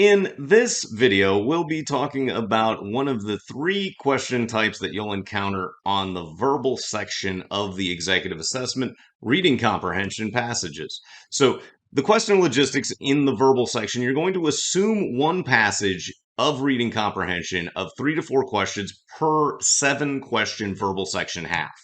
In this video, we'll be talking about one of the three question types that you'll encounter on the verbal section of the executive assessment reading comprehension passages. So the question logistics in the verbal section, you're going to assume one passage of reading comprehension of 3 to 4 questions per 7 question verbal section half.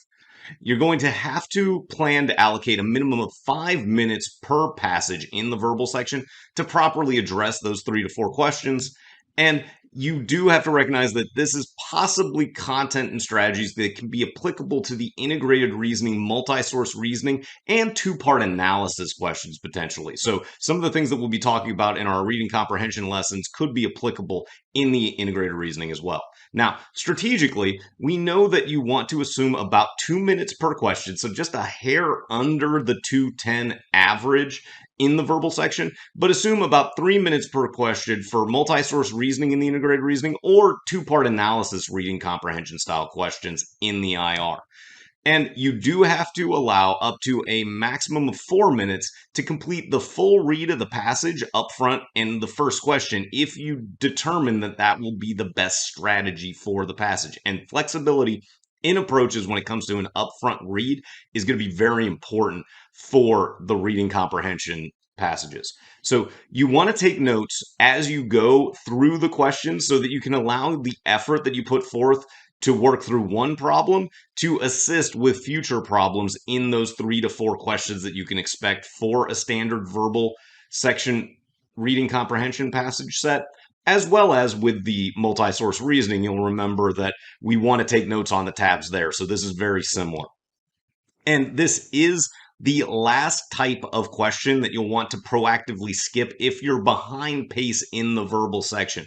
You're going to have to plan to allocate a minimum of 5 minutes per passage in the verbal section to properly address those 3 to 4 questions. And you do have to recognize that this is possibly content and strategies that can be applicable to the integrated reasoning, multi-source reasoning, and two-part analysis questions potentially. So some of the things that we'll be talking about in our reading comprehension lessons could be applicable in the integrated reasoning as well. Now, strategically, we know that you want to assume about 2 minutes per question, so just a hair under the 210 average in the verbal section, but assume about 3 minutes per question for multi-source reasoning in the integrated reasoning or two-part analysis reading comprehension style questions in the IR. And you do have to allow up to a maximum of 4 minutes to complete the full read of the passage up front in the first question if you determine that that will be the best strategy for the passage. And flexibility in approaches when it comes to an upfront read is going to be very important for the reading comprehension passages. So you want to take notes as you go through the questions so that you can allow the effort that you put forth to work through one problem to assist with future problems in those 3 to 4 questions that you can expect for a standard verbal section reading comprehension passage set, as well as with the multi-source reasoning. You'll remember that we want to take notes on the tabs there. So this is very similar. And this is the last type of question that you'll want to proactively skip if you're behind pace in the verbal section.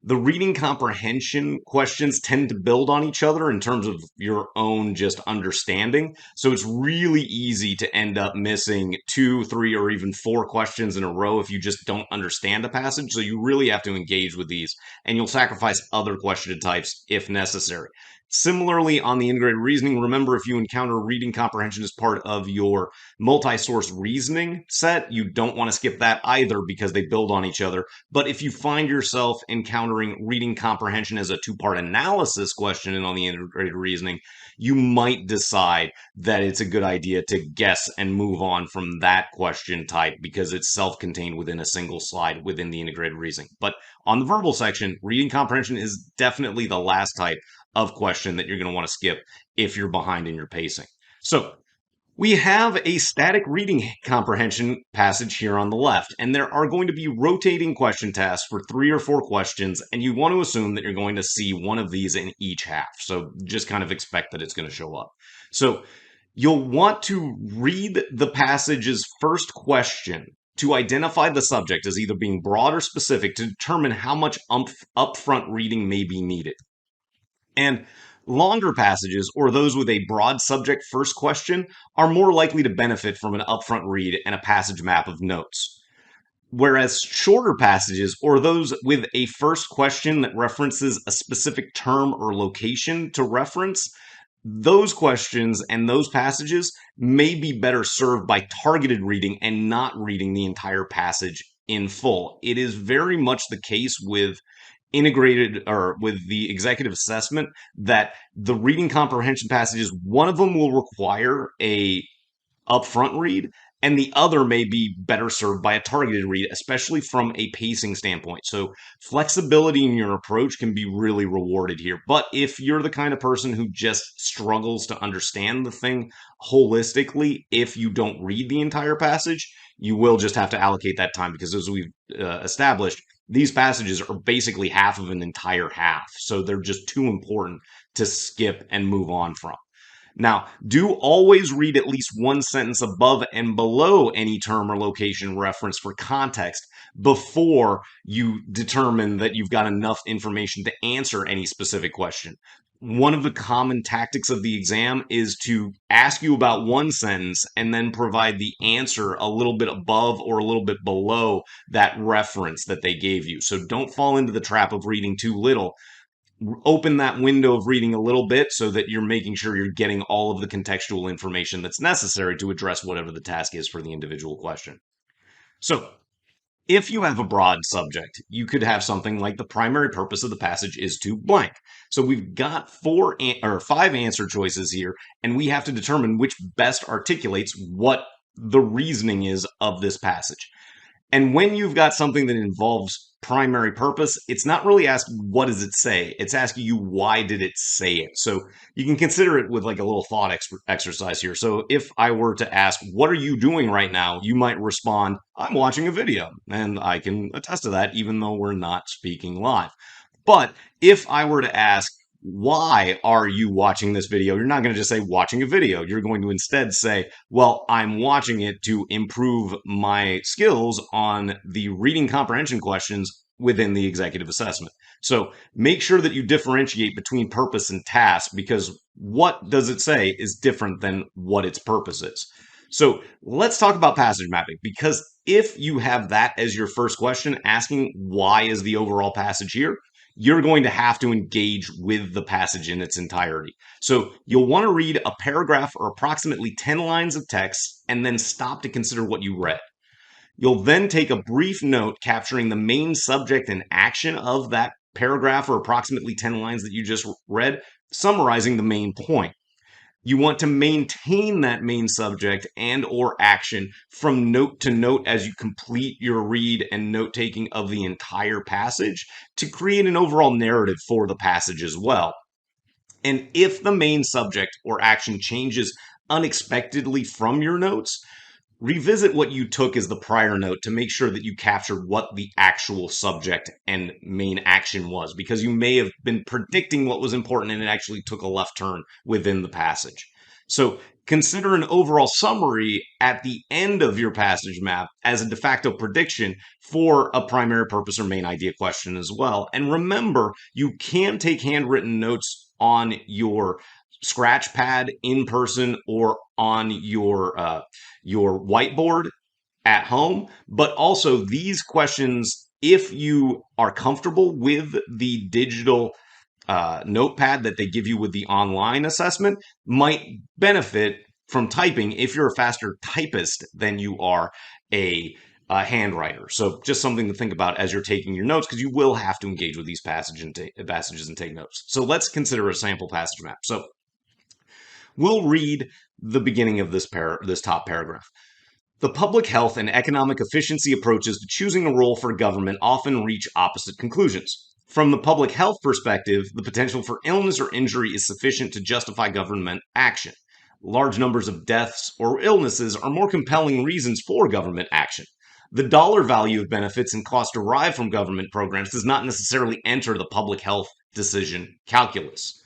The reading comprehension questions tend to build on each other in terms of your own just understanding. So it's really easy to end up missing 2, 3, or even 4 questions in a row if you just don't understand a passage. So you really have to engage with these, and you'll sacrifice other question types if necessary. Similarly, on the integrated reasoning, remember if you encounter reading comprehension as part of your multi-source reasoning set, you don't want to skip that either because they build on each other. But if you find yourself encountering reading comprehension as a two-part analysis question and on the integrated reasoning, you might decide that it's a good idea to guess and move on from that question type because it's self-contained within a single slide within the integrated reasoning. But on the verbal section, reading comprehension is definitely the last type of question that you're going to want to skip if you're behind in your pacing. So we have a static reading comprehension passage here on the left, and there are going to be rotating question tasks for 3 or 4 questions, and you want to assume that you're going to see one of these in each half. So just kind of expect that it's going to show up. So you'll want to read the passage's first question to identify the subject as either being broad or specific to determine how much upfront reading may be needed. And longer passages, or those with a broad subject first question, are more likely to benefit from an upfront read and a passage map of notes. Whereas shorter passages, or those with a first question that references a specific term or location to reference, those questions and those passages may be better served by targeted reading and not reading the entire passage in full. It is very much the case with integrated or with the executive assessment that the reading comprehension passages, one of them will require a upfront read and the other may be better served by a targeted read, especially from a pacing standpoint. So flexibility in your approach can be really rewarded here. But if you're the kind of person who just struggles to understand the thing holistically, if you don't read the entire passage, you will just have to allocate that time because as we've established, these passages are basically half of an entire half. So they're just too important to skip and move on from. Now, do always read at least one sentence above and below any term or location reference for context before you determine that you've got enough information to answer any specific question. One of the common tactics of the exam is to ask you about one sentence and then provide the answer a little bit above or a little bit below that reference that they gave you. So don't fall into the trap of reading too little. Open that window of reading a little bit so that you're making sure you're getting all of the contextual information that's necessary to address whatever the task is for the individual question. So If you have a broad subject, you could have something like the primary purpose of the passage is to blank. So we've got five answer choices here, and we have to determine which best articulates what the reasoning is of this passage. And when you've got something that involves primary purpose, it's not really asking what does it say. It's asking you why did it say it. So you can consider it with like a little thought exercise here. So if I were to ask, what are you doing right now? You might respond, I'm watching a video. And I can attest to that, even though we're not speaking live. But if I were to ask, why are you watching this video? You're not going to just say watching a video. You're going to instead say, well, I'm watching it to improve my skills on the reading comprehension questions within the executive assessment. So make sure that you differentiate between purpose and task, because what does it say is different than what its purpose is. So let's talk about passage mapping, because if you have that as your first question, asking why is the overall passage here, you're going to have to engage with the passage in its entirety. So you'll want to read a paragraph or approximately 10 lines of text and then stop to consider what you read. You'll then take a brief note capturing the main subject and action of that paragraph or approximately 10 lines that you just read, summarizing the main point. You want to maintain that main subject and or action from note to note as you complete your read and note-taking of the entire passage to create an overall narrative for the passage as well. And if the main subject or action changes unexpectedly from your notes, revisit what you took as the prior note to make sure that you captured what the actual subject and main action was, because you may have been predicting what was important and it actually took a left turn within the passage. So consider an overall summary at the end of your passage map as a de facto prediction for a primary purpose or main idea question as well. And remember, you can take handwritten notes on your scratch pad in person or on your whiteboard at home. But also these questions, if you are comfortable with the digital notepad that they give you with the online assessment, might benefit from typing if you're a faster typist than you are a handwriter. So just something to think about as you're taking your notes, because you will have to engage with these passages and take notes. So let's consider a sample passage map. So we'll read the beginning of this top paragraph. The public health and economic efficiency approaches to choosing a role for government often reach opposite conclusions. From the public health perspective, the potential for illness or injury is sufficient to justify government action. Large numbers of deaths or illnesses are more compelling reasons for government action. The dollar value of benefits and costs derived from government programs does not necessarily enter the public health decision calculus.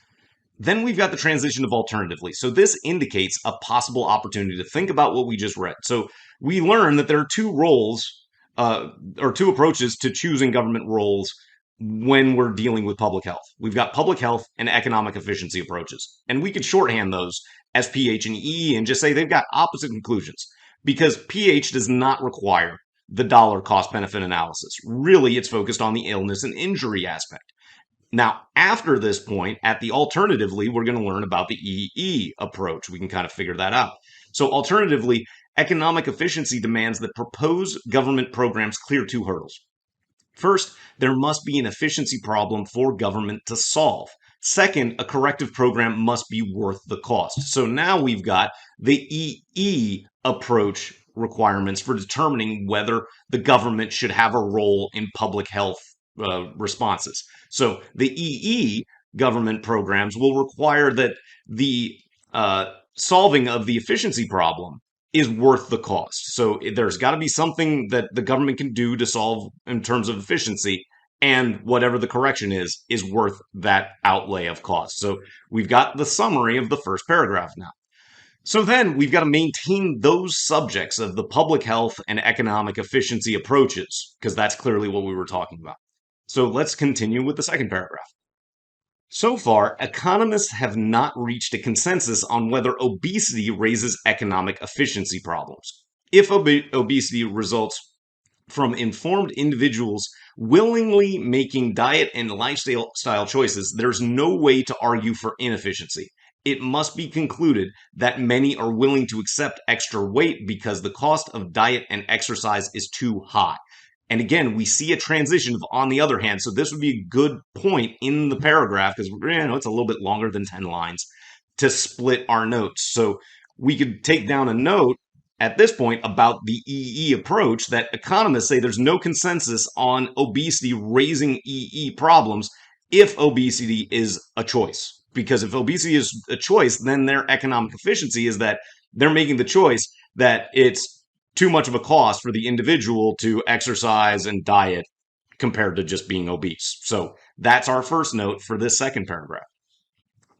Then we've got the transition of alternatively. So this indicates a possible opportunity to think about what we just read. So we learn that there are two roles or two approaches to choosing government roles when we're dealing with public health. We've got public health and economic efficiency approaches. And we could shorthand those as PH and E and just say they've got opposite conclusions, because PH does not require the dollar cost benefit analysis. Really, it's focused on the illness and injury aspect. Now, after this point, at the alternatively, we're going to learn about the EE approach. We can kind of figure that out. So alternatively, economic efficiency demands that proposed government programs clear two hurdles. First, there must be an efficiency problem for government to solve. Second, a corrective program must be worth the cost. So now we've got the EE approach requirements for determining whether the government should have a role in public health responses. So the EE government programs will require that the solving of the efficiency problem is worth the cost. So there's got to be something that the government can do to solve in terms of efficiency, and whatever the correction is worth that outlay of cost. So we've got the summary of the first paragraph now. So then we've got to maintain those subjects of the public health and economic efficiency approaches, because that's clearly what we were talking about. So let's continue with the second paragraph. So far, economists have not reached a consensus on whether obesity raises economic efficiency problems. If obesity results from informed individuals willingly making diet and lifestyle choices, there's no way to argue for inefficiency. It must be concluded that many are willing to accept extra weight because the cost of diet and exercise is too high. And again, we see a transition of on the other hand. So this would be a good point in the paragraph because it's a little bit longer than 10 lines to split our notes. So we could take down a note at this point about the EE approach that economists say there's no consensus on obesity raising EE problems if obesity is a choice. Because if obesity is a choice, then their economic efficiency is that they're making the choice that it's too much of a cost for the individual to exercise and diet compared to just being obese. So that's our first note for this second paragraph.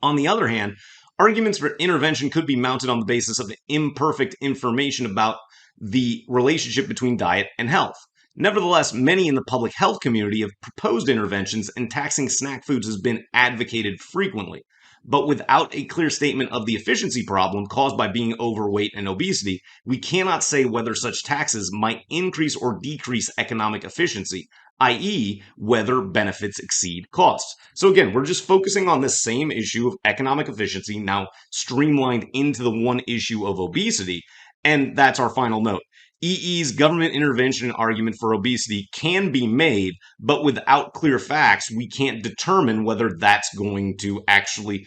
On the other hand, arguments for intervention could be mounted on the basis of imperfect information about the relationship between diet and health. Nevertheless, many in the public health community have proposed interventions, and taxing snack foods has been advocated frequently. But without a clear statement of the efficiency problem caused by being overweight and obesity, we cannot say whether such taxes might increase or decrease economic efficiency, i.e., whether benefits exceed costs. So again, we're just focusing on this same issue of economic efficiency, now streamlined into the one issue of obesity, and that's our final note. EE's government intervention argument for obesity can be made, but without clear facts, we can't determine whether that's going to actually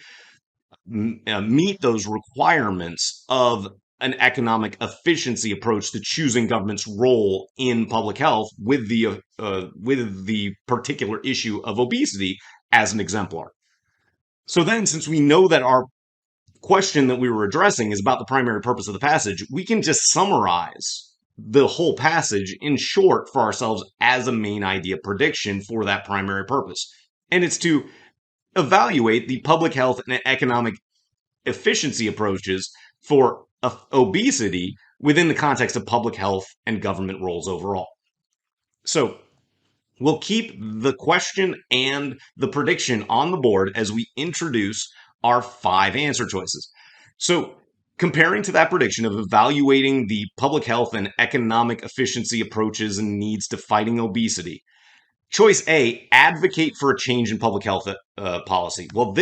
meet those requirements of an economic efficiency approach to choosing government's role in public health with the particular issue of obesity as an exemplar. So then, since we know that our question that we were addressing is about the primary purpose of the passage, we can just summarize the whole passage in short for ourselves as a main idea prediction for that primary purpose. And it's to evaluate the public health and economic efficiency approaches for obesity within the context of public health and government roles overall. So we'll keep the question and the prediction on the board as we introduce our 5 answer choices. So comparing to that prediction of evaluating the public health and economic efficiency approaches and needs to fighting obesity, choice A, advocate for a change in public health policy. Well,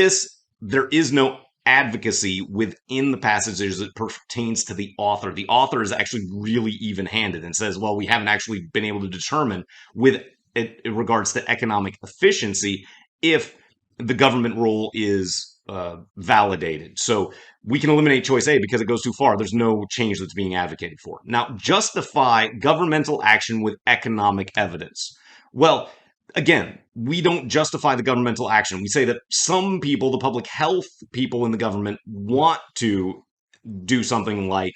there is no advocacy within the passage as it pertains to the author. The author is actually really even-handed and says, well, we haven't actually been able to determine with it in regards to economic efficiency if the government role is validated. So we can eliminate choice A because it goes too far. There's no change that's being advocated for. Now, justify governmental action with economic evidence. Well, again, we don't justify the governmental action. We say that some people, the public health people in the government, want to do something like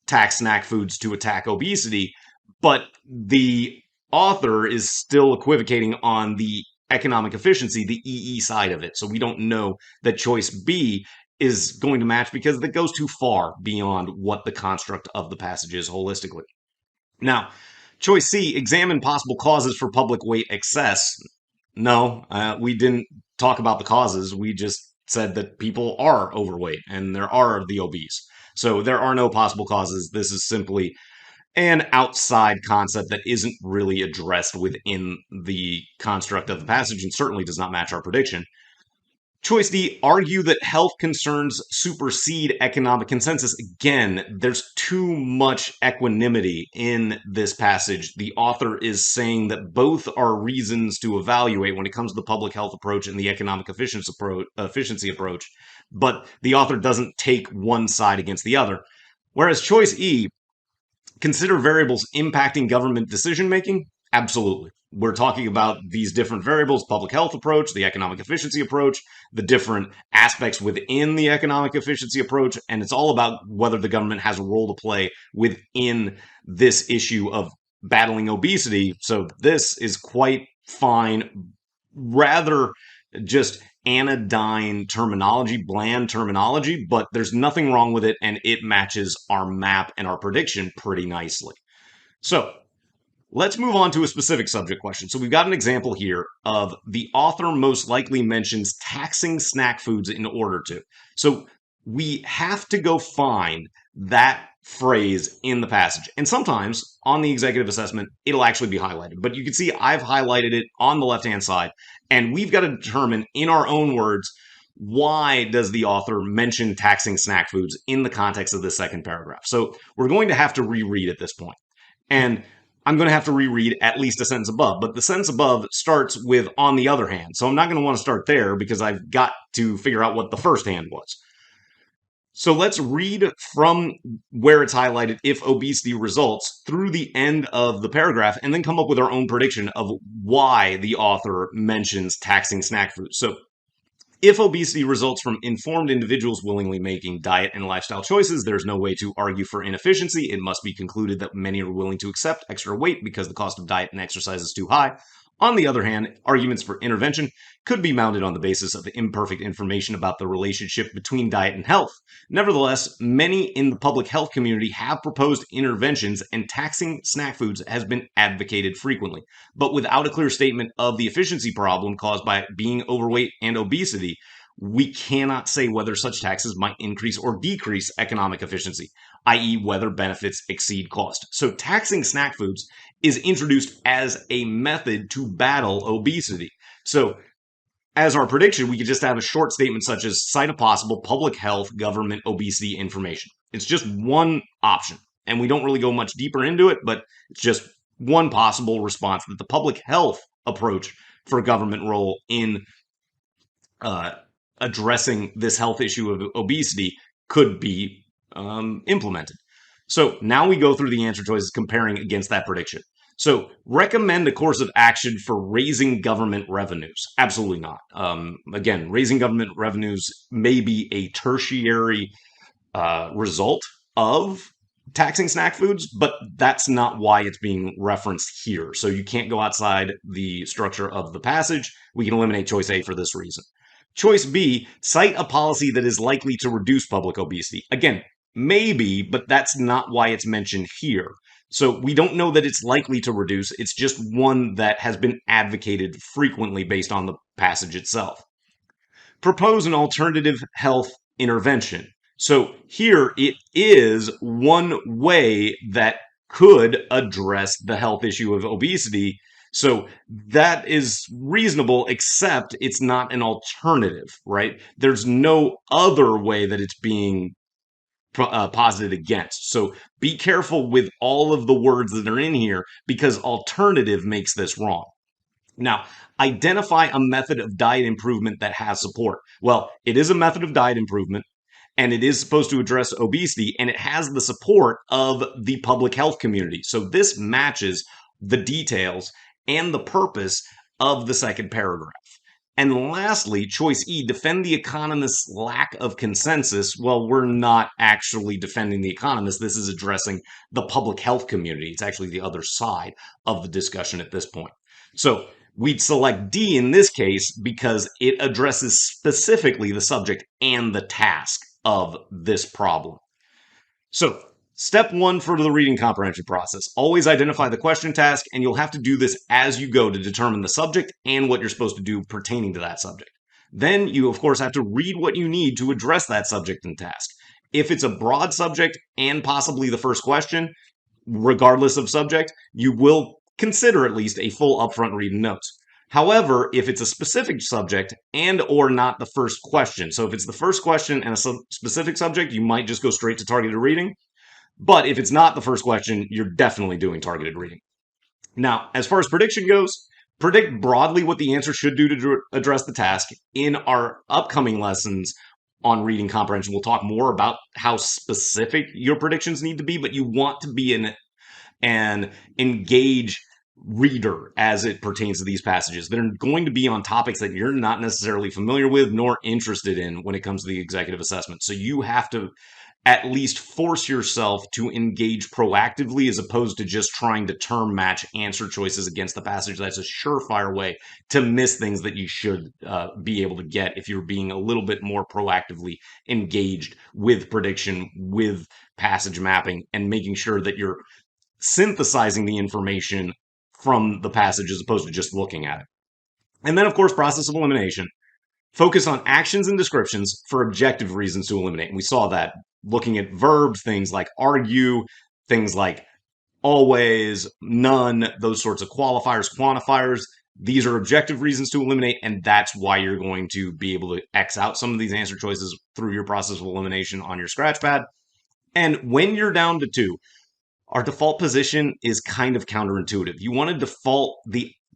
tax snack foods to attack obesity, but the author is still equivocating on the economic efficiency, the EE side of it. So we don't know that choice B is going to match because it goes too far beyond what the construct of the passage is holistically. Now, choice C, examine possible causes for public weight excess. No, we didn't talk about the causes. We just said that people are overweight and there are the obese. So there are no possible causes. This is simply an outside concept that isn't really addressed within the construct of the passage and certainly does not match our prediction. Choice D, argue that health concerns supersede economic consensus. Again, there's too much equanimity in this passage. The author is saying that both are reasons to evaluate when it comes to the public health approach and the economic efficiency approach, but the author doesn't take one side against the other. Whereas choice E, consider variables impacting government decision-making. Absolutely. We're talking about these different variables, public health approach, the economic efficiency approach, the different aspects within the economic efficiency approach, and it's all about whether the government has a role to play within this issue of battling obesity. So this is quite fine, rather just anodyne terminology, bland terminology, but there's nothing wrong with it, and it matches our map and our prediction pretty nicely. So let's move on to a specific subject question. So we've got an example here of the author most likely mentions taxing snack foods in order to. So we have to go find that phrase in the passage. And sometimes on the executive assessment, it'll actually be highlighted. But you can see I've highlighted it on the left-hand side. And we've got to determine in our own words, why does the author mention taxing snack foods in the context of the second paragraph? So we're going to have to reread at this point. And I'm going to have to reread at least a sentence above. But the sentence above starts with on the other hand. So I'm not going to want to start there because I've got to figure out what the first hand was. So let's read from where it's highlighted if obesity results through the end of the paragraph and then come up with our own prediction of why the author mentions taxing snack foods. So if obesity results from informed individuals willingly making diet and lifestyle choices, there's no way to argue for inefficiency. It must be concluded that many are willing to accept extra weight because the cost of diet and exercise is too high. On the other hand, arguments for intervention could be mounted on the basis of imperfect information about the relationship between diet and health. Nevertheless, many in the public health community have proposed interventions, and taxing snack foods has been advocated frequently. But without a clear statement of the efficiency problem caused by being overweight and obesity, we cannot say whether such taxes might increase or decrease economic efficiency, i.e., whether benefits exceed cost. So, taxing snack foods is introduced as a method to battle obesity. So, as our prediction, we could just have a short statement such as cite a possible public health government obesity information. It's just one option, and we don't really go much deeper into it, but it's just one possible response that the public health approach for government role in addressing this health issue of obesity could be implemented. So now we go through the answer choices comparing against that prediction. So recommend a course of action for raising government revenues. Absolutely not. Again, raising government revenues may be a tertiary result of taxing snack foods, but that's not why it's being referenced here. So you can't go outside the structure of the passage. We can eliminate choice A for this reason. Choice B, cite a policy that is likely to reduce public obesity. Again, maybe, but that's not why it's mentioned here. So we don't know that it's likely to reduce. It's just one that has been advocated frequently based on the passage itself. Propose an alternative health intervention. So here it is one way that could address the health issue of obesity. So that is reasonable, except it's not an alternative, right? There's no other way that it's being posited against. So be careful with all of the words that are in here because alternative makes this wrong. Now, identify a method of diet improvement that has support. Well, it is a method of diet improvement and it is supposed to address obesity and it has the support of the public health community. So this matches the details and the purpose of the second paragraph. And lastly, choice E, defend the economist's lack of consensus. Well, we're not actually defending the economist. This is addressing the public health community. It's actually the other side of the discussion at this point. So we'd select D in this case because it addresses specifically the subject and the task of this problem. So step one for the reading comprehension process. Always identify the question task, and you'll have to do this as you go to determine the subject and what you're supposed to do pertaining to that subject. Then you, of course, have to read what you need to address that subject and task. If it's a broad subject and possibly the first question, regardless of subject, you will consider at least a full upfront read and notes. However, if it's a specific subject and or not the first question, so if it's the first question and a specific subject, you might just go straight to targeted reading. But if it's not the first question, you're definitely doing targeted reading. Now, as far as prediction goes, predict broadly what the answer should do to address the task. In our upcoming lessons on reading comprehension, we'll talk more about how specific your predictions need to be, but you want to be an engaged reader as it pertains to these passages. They're going to be on topics that you're not necessarily familiar with nor interested in when it comes to the executive assessment. So you have to at least force yourself to engage proactively as opposed to just trying to term match answer choices against the passage. That's a surefire way to miss things that you should be able to get if you're being a little bit more proactively engaged with prediction, with passage mapping, and making sure that you're synthesizing the information from the passage as opposed to just looking at it. And then, of course, process of elimination. Focus on actions and descriptions for objective reasons to eliminate. And we saw that looking at verbs, things like argue, things like always, none, those sorts of qualifiers, quantifiers. These are objective reasons to eliminate, and that's why you're going to be able to X out some of these answer choices through your process of elimination on your scratch pad. And when you're down to two, Our default position is kind of counterintuitive. You want to default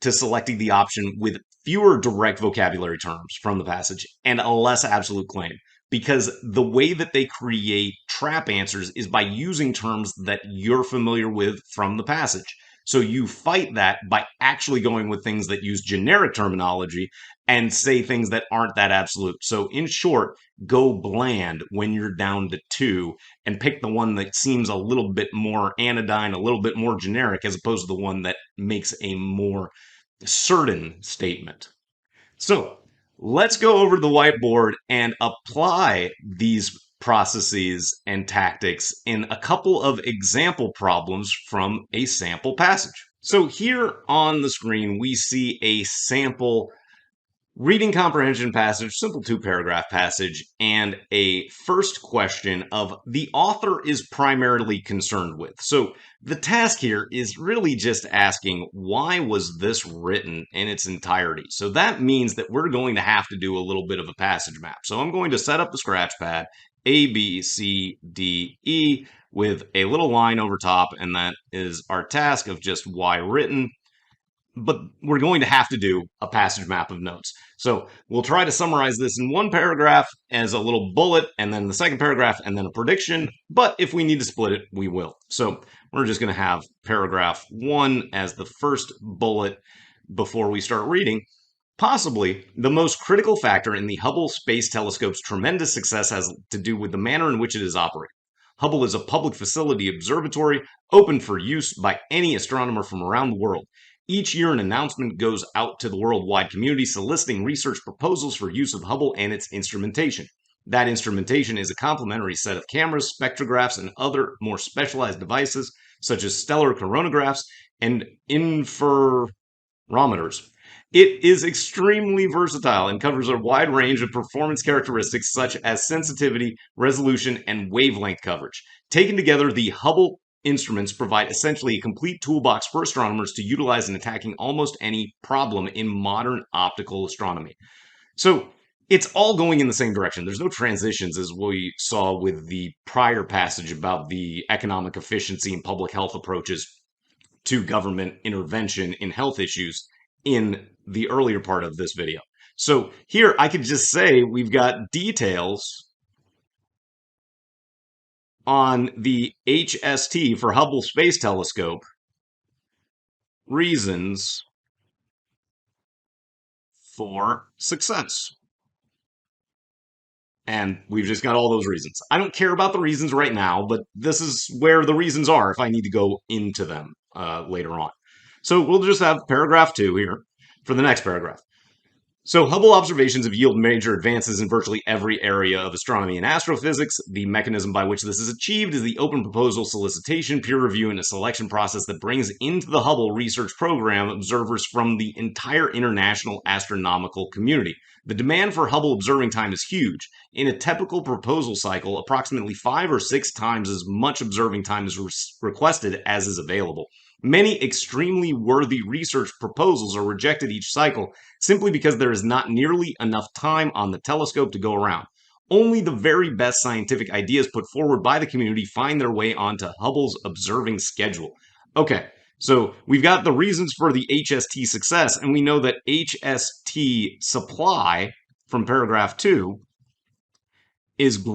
to selecting the option with fewer direct vocabulary terms from the passage and a less absolute claim, because the way that they create trap answers is by using terms that you're familiar with from the passage. So you fight that by actually going with things that use generic terminology and say things that aren't that absolute. So in short, go bland when you're down to two and pick the one that seems a little bit more anodyne, a little bit more generic, as opposed to the one that makes a more certain statement. So let's go over to the whiteboard and apply these processes and tactics in a couple of example problems from a sample passage. So here on the screen, we see a sample reading comprehension passage, simple two-paragraph passage, and a first question of the author is primarily concerned with. So the task here is really just asking, why was this written in its entirety? So that means that we're going to have to do a little bit of a passage map. So I'm going to set up the scratch pad, A, B, C, D, E, with a little line over top, and that is our task of just why written. But we're going to have to do a passage map of notes. So we'll try to summarize this in one paragraph as a little bullet, and then the second paragraph, and then a prediction. But if we need to split it, we will. So we're just going to have paragraph 1 as the first bullet before we start reading. Possibly the most critical factor in the Hubble Space Telescope's tremendous success has to do with the manner in which it is operated. Hubble is a public facility observatory open for use by any astronomer from around the world. Each year, an announcement goes out to the worldwide community soliciting research proposals for use of Hubble and its instrumentation. That instrumentation is a complementary set of cameras, spectrographs, and other more specialized devices, such as stellar coronagraphs and interferometers. It is extremely versatile and covers a wide range of performance characteristics such as sensitivity, resolution, and wavelength coverage. Taken together, the Hubble instruments provide essentially a complete toolbox for astronomers to utilize in attacking almost any problem in modern optical astronomy. So it's all going in the same direction. There's no transitions, as we saw with the prior passage about the economic efficiency and public health approaches to government intervention in health issues in the earlier part of this video. So here I could just say we've got details on the HST for Hubble Space Telescope, reasons for success. And we've just got all those reasons. I don't care about the reasons right now, but this is where the reasons are if I need to go into them later on. So we'll just have paragraph 2 here for the next paragraph. So Hubble observations have yielded major advances in virtually every area of astronomy and astrophysics. The mechanism by which this is achieved is the open proposal solicitation, peer review, and a selection process that brings into the Hubble research program observers from the entire international astronomical community. The demand for Hubble observing time is huge. In a typical proposal cycle, approximately 5 or 6 times as much observing time is requested as is available. Many extremely worthy research proposals are rejected each cycle simply because there is not nearly enough time on the telescope to go around. Only the very best scientific ideas put forward by the community find their way onto Hubble's observing schedule. Okay, so we've got the reasons for the HST success, and we know that HST supply from paragraph 2 is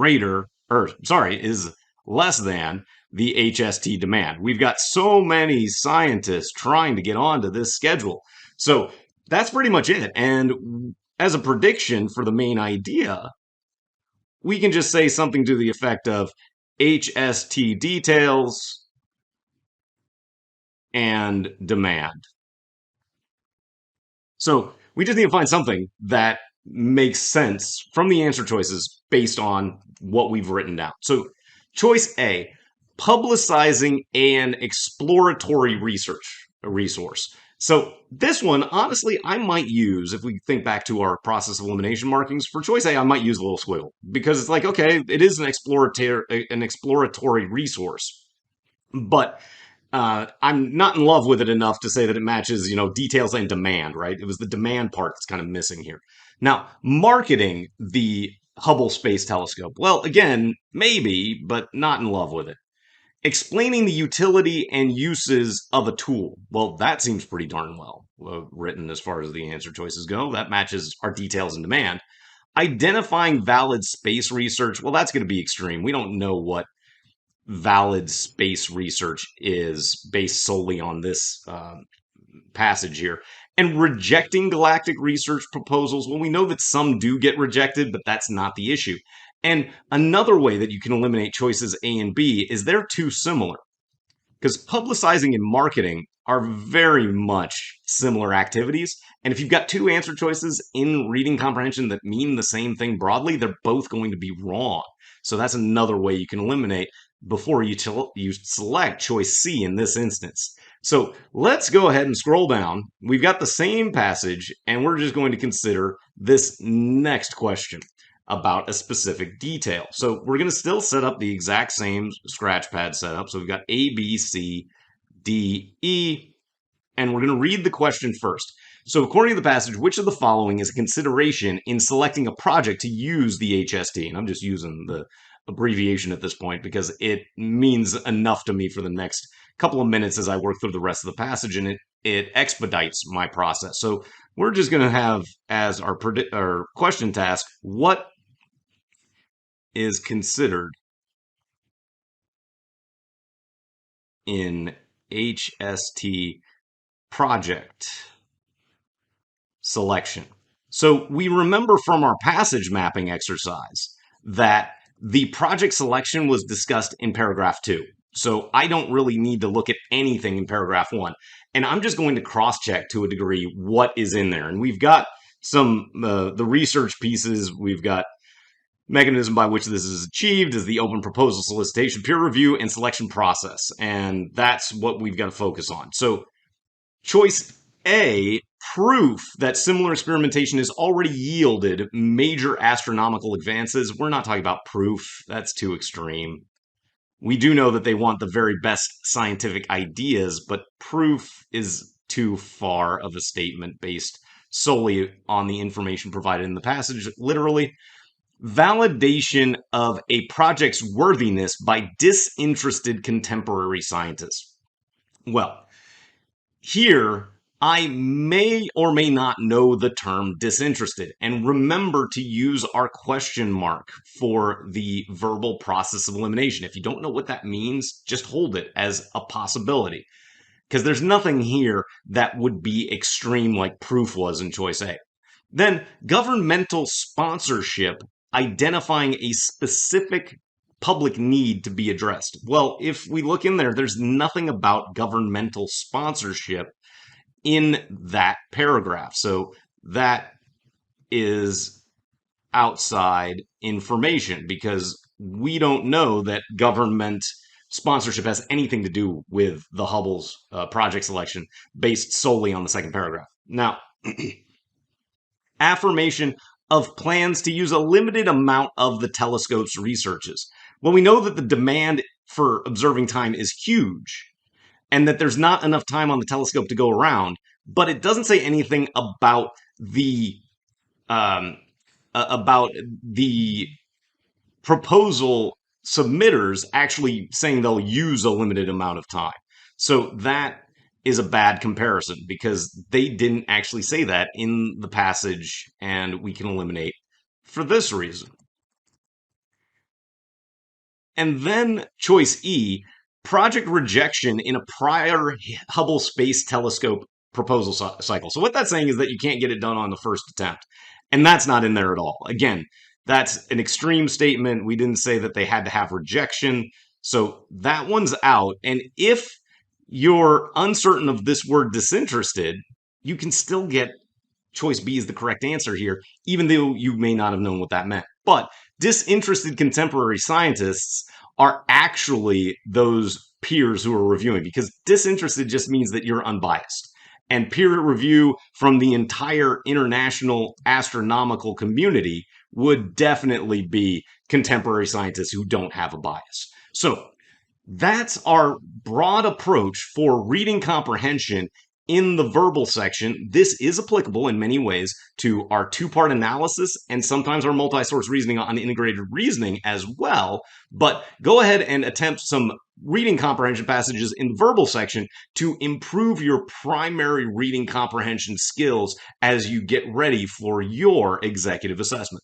less than the HST demand. We've got so many scientists trying to get onto this schedule. So that's pretty much it. And as a prediction for the main idea, we can just say something to the effect of HST details and demand. So we just need to find something that makes sense from the answer choices based on what we've written down. So choice A, publicizing an exploratory resource. So this one, honestly, I might use, if we think back to our process of elimination markings, for choice A, I might use a little squiggle, because it's like, okay, it is an exploratory resource, but I'm not in love with it enough to say that it matches, details and demand, right? It was the demand part that's kind of missing here. Now, marketing the Hubble Space Telescope. Well, again, maybe, but not in love with it. Explaining the utility and uses of a tool. Well, that seems pretty darn well written as far as the answer choices go. That matches our details and demand. Identifying valid space research. Well, that's going to be extreme. We don't know what valid space research is based solely on this passage here. And rejecting galactic research proposals. Well, we know that some do get rejected, but that's not the issue. And another way that you can eliminate choices A and B is they're too similar, because publicizing and marketing are very much similar activities. And if you've got two answer choices in reading comprehension that mean the same thing broadly, they're both going to be wrong. So that's another way you can eliminate before you select choice C in this instance. So let's go ahead and scroll down. We've got the same passage, and we're just going to consider this next question about a specific detail. So we're going to still set up the exact same scratchpad setup. So we've got A, B, C, D, E, and we're going to read the question first. So according to the passage, which of the following is a consideration in selecting a project to use the HST? And I'm just using the abbreviation at this point because it means enough to me for the next couple of minutes as I work through the rest of the passage, and it expedites my process. So we're just going to have as our question task, what is considered in HST project selection. So we remember from our passage mapping exercise that the project selection was discussed in paragraph 2. So I don't really need to look at anything in paragraph 1. And I'm just going to cross-check to a degree what is in there. And we've got some, the research pieces, we've got mechanism by which this is achieved is the open proposal solicitation, peer review, and selection process. And that's what we've got to focus on. So choice A, proof that similar experimentation has already yielded major astronomical advances. We're not talking about proof. That's too extreme. We do know that they want the very best scientific ideas, but proof is too far of a statement based solely on the information provided in the passage, literally. Validation of a project's worthiness by disinterested contemporary scientists. Well, here I may or may not know the term disinterested, and remember to use our question mark for the verbal process of elimination. If you don't know what that means, just hold it as a possibility, because there's nothing here that would be extreme like proof was in choice A. Then governmental sponsorship, identifying a specific public need to be addressed. Well, if we look in there, there's nothing about governmental sponsorship in that paragraph. So that is outside information because we don't know that government sponsorship has anything to do with the Hubble's project selection based solely on the second paragraph. Now, affirmation of plans to use a limited amount of the telescope's researches. Well, we know that the demand for observing time is huge and that there's not enough time on the telescope to go around, but it doesn't say anything about the proposal submitters actually saying they'll use a limited amount of time. So that is a bad comparison because they didn't actually say that in the passage, and we can eliminate for this reason. And then choice E, project rejection in a prior Hubble Space Telescope proposal cycle. So what that's saying is that you can't get it done on the first attempt. And that's not in there at all. Again, that's an extreme statement. We didn't say that they had to have rejection. So that one's out. And if you're uncertain of this word disinterested, you can still get choice B is the correct answer here, even though you may not have known what that meant. But disinterested contemporary scientists are actually those peers who are reviewing, because disinterested just means that you're unbiased. And peer review from the entire international astronomical community would definitely be contemporary scientists who don't have a bias. So that's our broad approach for reading comprehension In the verbal section, this is applicable in many ways to our two-part analysis and sometimes our multi-source reasoning on integrated reasoning as well. But go ahead and attempt some reading comprehension passages in the verbal section to improve your primary reading comprehension skills as you get ready for your executive assessment.